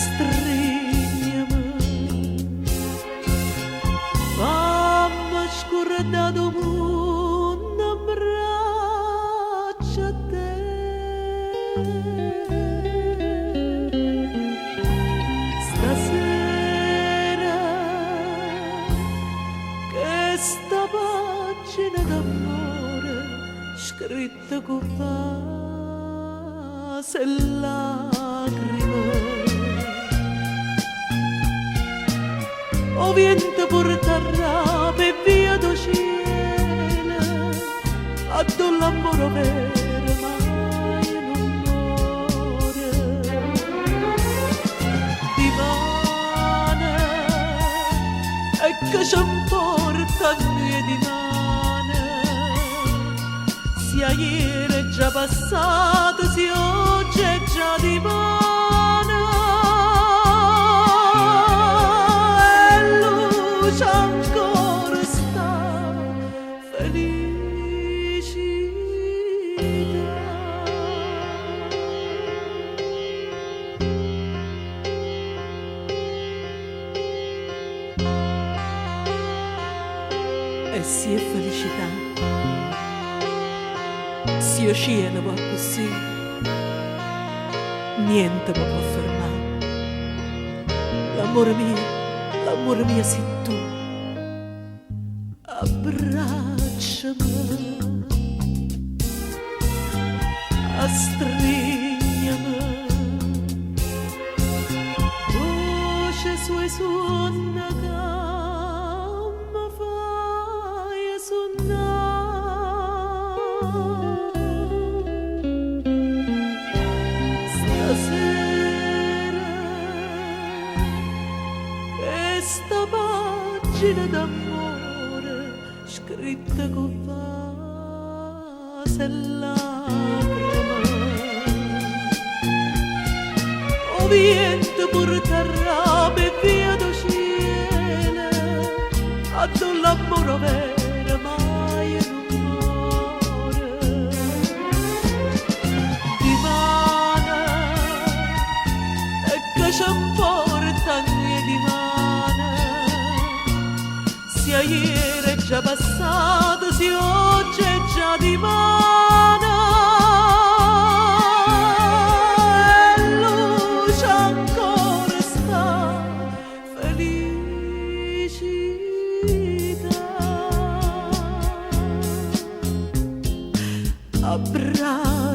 strigliami, fammi scordare il mondo, abbraccia a te. Stasera questa pagina d'amore scritta con fase e lacrime, o vento porterà per via do cielo, a do l'amore vero mai non muore. Di mano e che ci importa noi di mano, sia ieri è già passato, sia oggi è già di mano. Ancora sta felicità. E se è felicità, se io cielo va così, niente mi può fermare. L'amore mio sei tu. Abbracciami, strigliami, voce sua suona che mi fai suonare. Stasera questa pagina d'amore scritta con fase e lacrime, o vento porterà per via do cielo, a do l'amore vero mai non muore. Di mano e che ci importa noi di mano, sia ieri è già passato, sia oggi è già di mano. E luce ancora sta felicità. Abbraccio